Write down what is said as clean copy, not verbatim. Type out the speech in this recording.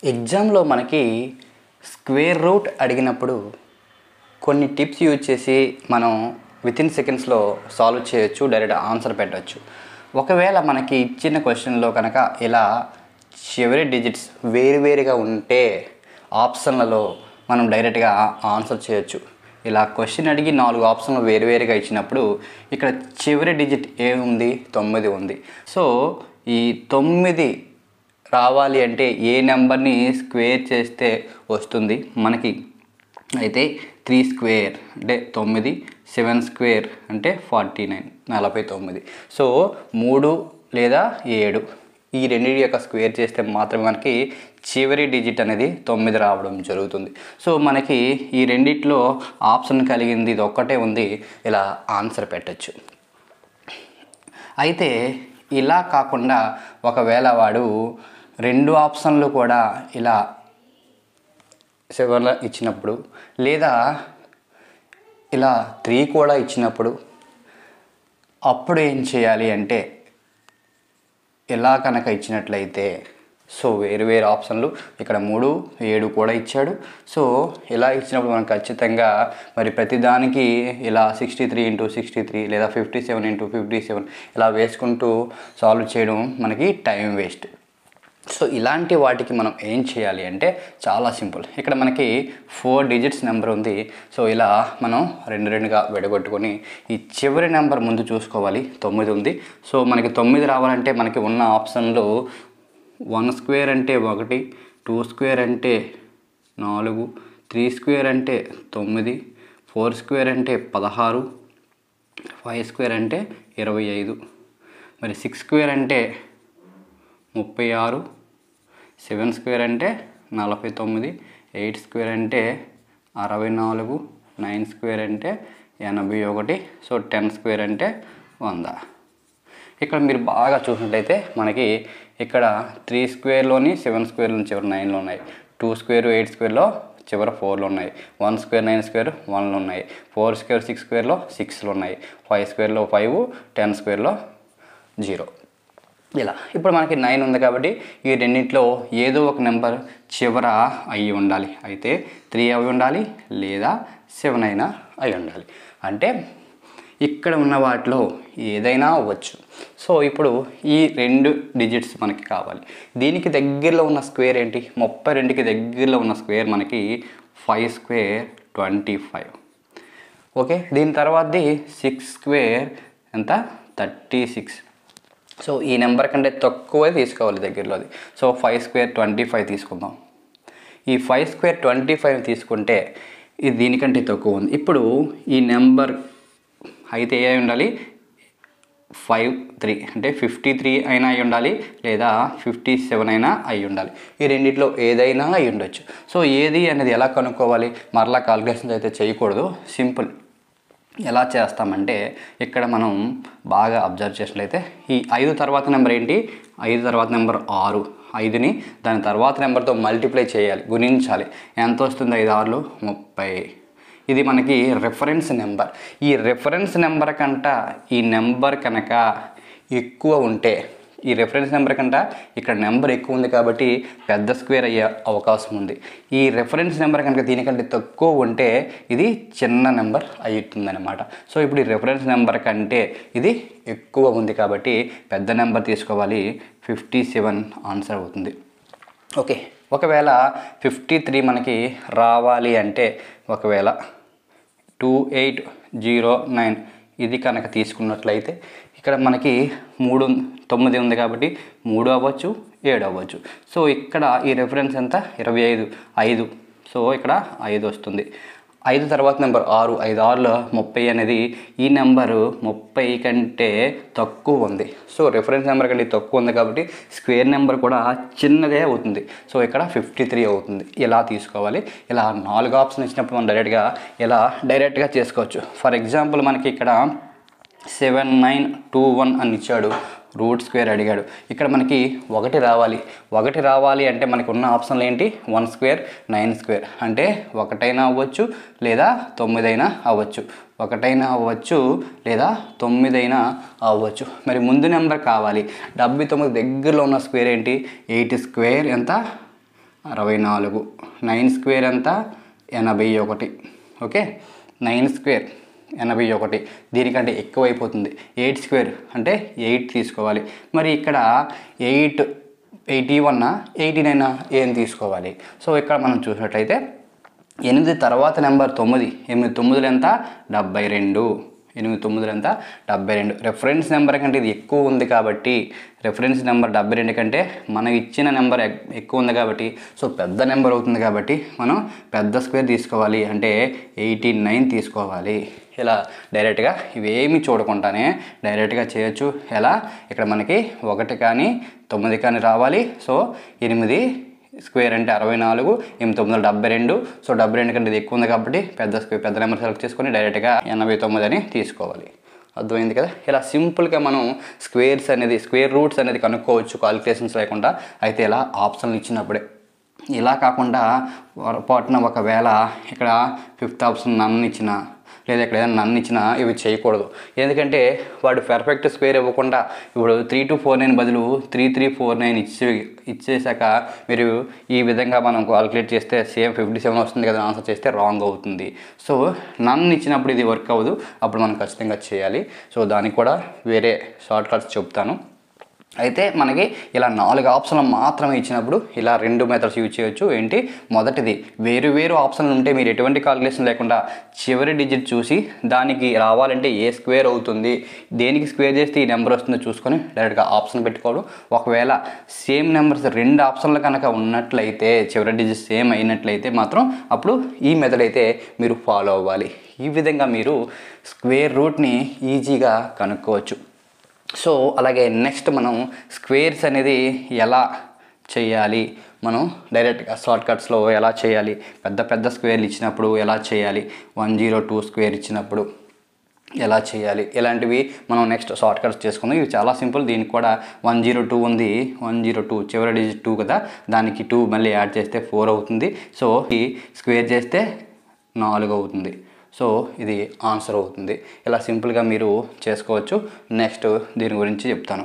ఎగ్జామ్లో మనకి square root అడిగినప్పుడు కొన్ని టిప్స్ యూజ్ చేసి మనం వితిన్ సెకండ్స్లో సాల్వ్ చేయొచ్చు, డైరెక్ట్ ఆన్సర్ పెట్టవచ్చు. ఒకవేళ మనకి ఇచ్చిన క్వశ్చన్లో కనుక ఇలా చివరి డిజిట్స్ వేరువేరుగా ఉంటే ఆప్షన్లలో మనం డైరెక్ట్గా ఆన్సర్ చేయొచ్చు. ఇలా క్వశ్చన్ అడిగి 4 ఆప్షన్లు వేరువేరుగా ఇచ్చినప్పుడు ఇక్కడ చివరి డిజిట్ ఏముంది? 9 ఉంది. సో ఈ 9 రావాలి అంటే ఏ నెంబర్ని స్క్వేర్ చేస్తే వస్తుంది మనకి? అయితే 3 స్క్వేర్ అంటే 9, 7 స్క్వేర్ అంటే 49, 49. సో 3 లేదా 7 ఈ రెండింటి యొక్క స్క్వేర్ చేస్తే మాత్రమే మనకి చివరి డిజిట్ అనేది 9 రావడం జరుగుతుంది. సో మనకి ఈ రెండిట్లో ఆప్షన్ కలిగింది ఇది ఒక్కటే ఉంది, ఇలా ఆన్సర్ పెట్టచ్చు. అయితే ఇలా కాకుండా ఒకవేళ వాడు 2 ఆప్షన్లు కూడా ఇలా 7 ఇచ్చినప్పుడు, లేదా ఇలా 3 కూడా ఇచ్చినప్పుడు అప్పుడు ఏం చేయాలి అంటే, ఇలా కనుక ఇచ్చినట్లయితే సో వేరు ఆప్షన్లు ఇక్కడ 3, 7 కూడా ఇచ్చాడు. సో ఇలా ఇచ్చినప్పుడు మనం ఖచ్చితంగా మరి ప్రతిదానికి ఇలా 63 × 63 లేదా 57 × 57 ఇలా వేసుకుంటూ సాల్వ్ చేయడం మనకి టైం వేస్ట్. సో ఇలాంటి వాటికి మనం ఏం చేయాలి అంటే చాలా సింపుల్. ఇక్కడ మనకి 4 డిజిట్స్ నెంబర్ ఉంది. సో ఇలా మనం 2గా విడగొట్టుకొని ఈ చివరి నెంబర్ ముందు చూసుకోవాలి. 9 ఉంది. సో మనకి 9 రావాలంటే మనకి ఉన్న ఆప్షన్లు 1 స్క్వేర్ అంటే 1, 2 స్క్వేర్ అంటే 4, 3 స్క్వేర్ అంటే 9, 4 స్క్వేర్ అంటే 16, 5 స్క్వేర్ అంటే 25, మరి 6 స్క్వేర్ అంటే 36, 7 స్క్వేర్ అంటే 49, 8 స్క్వేర్ అంటే 64, 9 స్క్వేర్ అంటే 81, సో 10 స్క్వేర్ అంటే 100. ఇక్కడ మీరు బాగా చూసినట్లయితే మనకి ఇక్కడ 3 స్క్వేర్లోని 7 స్క్వేర్లోని చివరి 9లు ఉన్నాయి, 2 స్క్వేర్ 8 స్క్వేర్లో చివరి 4లు ఉన్నాయి, 1 స్క్వేర్ 9 స్క్వేర్ 1లు ఉన్నాయి, 4 స్క్వేర్ 6 స్క్వేర్లో 6లు ఉన్నాయి, 5 స్క్వేర్లో 5, 10 స్క్వేర్లో 0. ఇలా ఇప్పుడు మనకి 9 ఉంది కాబట్టి ఈ రెండింటిలో ఏదో ఒక నెంబర్ చివర అయి ఉండాలి. అయితే 3 అయి ఉండాలి లేదా 7 అయినా అయి ఉండాలి. అంటే ఇక్కడ ఉన్న వాటిలో ఏదైనా అవ్వచ్చు. సో ఇప్పుడు ఈ 2 డిజిట్స్ మనకి కావాలి. దీనికి దగ్గరలో ఉన్న స్క్వేర్ ఏంటి? 32కి దగ్గరలో ఉన్న స్క్వేర్ మనకి 5 స్క్వేర్ 25. ఓకే, దీని తర్వాతది 6 స్క్వేర్ ఎంత? 36. సో ఈ నెంబర్ కంటే తక్కువే తీసుకోవాలి దగ్గరలోది. సో 5 స్క్వేర్ 25 తీసుకుందాం. ఈ 5 స్క్వేర్ 25 తీసుకుంటే ఇది దీనికంటే తక్కువ ఉంది. ఇప్పుడు ఈ నెంబర్ అయితే ఏ ఉండాలి? 53 అంటే 53 అయినా అయి ఉండాలి లేదా 57 అయినా అయి ఉండాలి. ఈ రెండిట్లో ఏదైనా అయి ఉండొచ్చు. సో ఏది అనేది ఎలా కనుక్కోవాలి? మరలా కాల్కులేషన్స్ అయితే చేయకూడదు. సింపుల్. ఎలా చేస్తామంటే ఇక్కడ మనం బాగా అబ్జర్వ్ చేసినట్లయితే ఈ 5 తర్వాత నెంబర్ ఏంటి? 5 తర్వాత నెంబర్ 6. 5ని దాని తర్వాత నెంబర్తో మల్టిప్లై చేయాలి, గుణించాలి. ఎంత వస్తుంది? 5 6లు 30. ఇది మనకి రెఫరెన్స్ నెంబర్. ఈ రెఫరెన్స్ నెంబర్ కంట ఈ నెంబర్ కనుక ఎక్కువ ఉంటే, ఈ రెఫరెన్స్ నెంబర్ కంట ఇక్కడ నెంబర్ ఎక్కువ ఉంది కాబట్టి పెద్ద స్క్వేర్ అయ్యే అవకాశం ఉంది. ఈ రెఫరెన్స్ నెంబర్ కనుక దీనికంటే తక్కువ ఉంటే ఇది చిన్న నెంబర్ అవుతుందన్నమాట. సో ఇప్పుడు ఈ రెఫరెన్స్ నెంబర్ కంటే ఇది ఎక్కువ ఉంది కాబట్టి పెద్ద నెంబర్ తీసుకోవాలి. 57 ఆన్సర్ అవుతుంది. ఓకే, ఒకవేళ 53 మనకి రావాలి అంటే ఒకవేళ 2809 ఇది కనుక తీసుకున్నట్లయితే ఇక్కడ మనకి 9 ఉంది కాబట్టి 3 అవ్వచ్చు, 7 అవ్వచ్చు. సో ఇక్కడ ఈ రెఫరెన్స్ ఎంత? 25, 5. సో ఇక్కడ 5 వస్తుంది. 5 తర్వాత నెంబర్ 6. 5 6ల 30 అనేది ఈ నెంబరు 30 కంటే తక్కువ ఉంది. సో రెఫరెన్స్ నెంబర్ కంటే తక్కువ ఉంది కాబట్టి స్క్వేర్ నెంబర్ కూడా చిన్నదే అవుతుంది. సో ఇక్కడ 53 అవుతుంది. ఇలా తీసుకోవాలి. ఇలా 4 ఆప్షన్ ఇచ్చినప్పుడు మనం డైరెక్ట్గా చేసుకోవచ్చు. ఫర్ ఎగ్జాంపుల్ మనకి ఇక్కడ 7921 అని ఇచ్చాడు, రూట్ స్క్వేర్ అడిగాడు. ఇక్కడ మనకి 1 రావాలి. 1 రావాలి అంటే మనకు ఉన్న ఆప్షన్లు ఏంటి? 1 స్క్వేర్ 9 స్క్వేర్ అంటే 1 అయినా అవ్వచ్చు లేదా 9 అయినా అవ్వచ్చు. 1 అయినా అవ్వచ్చు లేదా 9 అయినా అవ్వచ్చు. మరి ముందు నెంబర్ కావాలి. 79 దగ్గరలో ఉన్న స్క్వేర్ ఏంటి? 8 స్క్వేర్ ఎంత? 64. 9 స్క్వేర్ ఎంత? 81. Okay, 9 square 81. దీనికంటే ఎక్కువ అయిపోతుంది. 8 స్క్వేర్ అంటే 8 తీసుకోవాలి. మరి ఇక్కడ 81 89 ఏం తీసుకోవాలి? సో ఇక్కడ మనం చూసినట్లయితే 8 తర్వాత నెంబర్ 9. 8 9 ఎంత? 72. 8 9 ఎంత? 72. రెఫరెన్స్ నెంబర్ కంటే ఇది ఎక్కువ ఉంది కాబట్టి, రెఫరెన్స్ నెంబర్ 72 కంటే మనకి ఇచ్చిన నెంబర్ ఎక్కువ ఉంది కాబట్టి, సో పెద్ద నెంబర్ అవుతుంది కాబట్టి మనం పెద్ద స్క్వేర్ తీసుకోవాలి. అంటే 89 తీసుకోవాలి. ఇలా డైరెక్ట్గా ఇవేమి చూడకుండానే డైరెక్ట్గా చేయొచ్చు. ఎలా? ఇక్కడ మనకి 1 కానీ 9 కానీ రావాలి. సో 8 స్క్వేర్ అంటే 64, 8 9 72. సో 72 కంటే ఇది ఎక్కువ ఉంది కాబట్టి పెద్ద నెంబర్ సెలెక్ట్ చేసుకొని డైరెక్ట్గా 89 అని తీసుకోవాలి. అర్థమైంది కదా? ఇలా సింపుల్గా మనం స్క్వేర్ రూట్స్ అనేది కనుక్కోవచ్చు కాలిక్యులేషన్స్ లేకుండా. అయితే ఇలా ఆప్షన్లు ఇచ్చినప్పుడే. ఇలా కాకుండా పొరపాటున ఒకవేళ ఇక్కడ 5th ఆప్షన్ నన్ను ఇచ్చిన, లేదా ఇక్కడ ఏదైనా నన్ను ఇచ్చినా ఇవి చేయకూడదు. ఎందుకంటే వాడు పర్ఫెక్ట్ స్క్వేర్ ఇవ్వకుండా ఇప్పుడు 3249 బదులు 3349 ఇచ్చేసాక మీరు ఈ విధంగా మనం కాలిక్యులేట్ చేస్తే సేమ్ 57 వస్తుంది కదా, ఆన్సర్ చేస్తే రాంగ్ అవుతుంది. సో నన్ను ఇచ్చినప్పుడు ఇది వర్క్ అవ్వదు. అప్పుడు మనం ఖచ్చితంగా చేయాలి. సో దానికి కూడా వేరే షార్ట్ కట్స్ చెప్తాను. అయితే మనకి ఇలా 4 ఆప్షన్లు మాత్రమే ఇచ్చినప్పుడు ఇలా 2 మెథడ్స్ యూజ్ చేయొచ్చు. ఏంటి? మొదటిది, వేరు ఆప్షన్లు ఉంటే మీరు ఎటువంటి కాలిక్యులేషన్ లేకుండా చివరి డిజిట్ చూసి దానికి రావాలంటే ఏ స్క్వేర్ అవుతుంది, దేనికి స్క్వేర్ చేస్తే ఈ నెంబర్ వస్తుందో చూసుకొని డైరెక్ట్గా ఆప్షన్ పెట్టుకోవడం. ఒకవేళ సేమ్ నెంబర్స్ 2 ఆప్షన్లు కనుక ఉన్నట్లయితే, చివరి డిజిట్ సేమ్ అయినట్లయితే మాత్రం అప్పుడు ఈ మెథడ్ అయితే మీరు ఫాలో అవ్వాలి. ఈ విధంగా మీరు స్క్వేర్ రూట్ని ఈజీగా కనుక్కోవచ్చు. సో అలాగే నెక్స్ట్ మనం స్క్వేర్స్ అనేది ఎలా చేయాలి, మనం డైరెక్ట్గా షార్ట్ కట్స్లో ఎలా చేయాలి, పెద్ద స్క్వేర్లు ఇచ్చినప్పుడు ఎలా చేయాలి, 102 స్క్వేర్ ఇచ్చినప్పుడు ఎలా చేయాలి, ఇలాంటివి మనం నెక్స్ట్ షార్ట్ కట్స్ చేసుకుందాం. ఇవి చాలా సింపుల్. దీనికి కూడా 102 ఉంది. 102 చివరి డిజిట్ 2 కదా, దానికి 2 మళ్ళీ యాడ్ చేస్తే 4 అవుతుంది. సో ఈ స్క్వేర్ చేస్తే 4 అవుతుంది. సో ఇది ఆన్సర్ అవుతుంది. ఇలా సింపుల్గా మీరు చేసుకోవచ్చు. నెక్స్ట్ దీని గురించి చెప్తాను.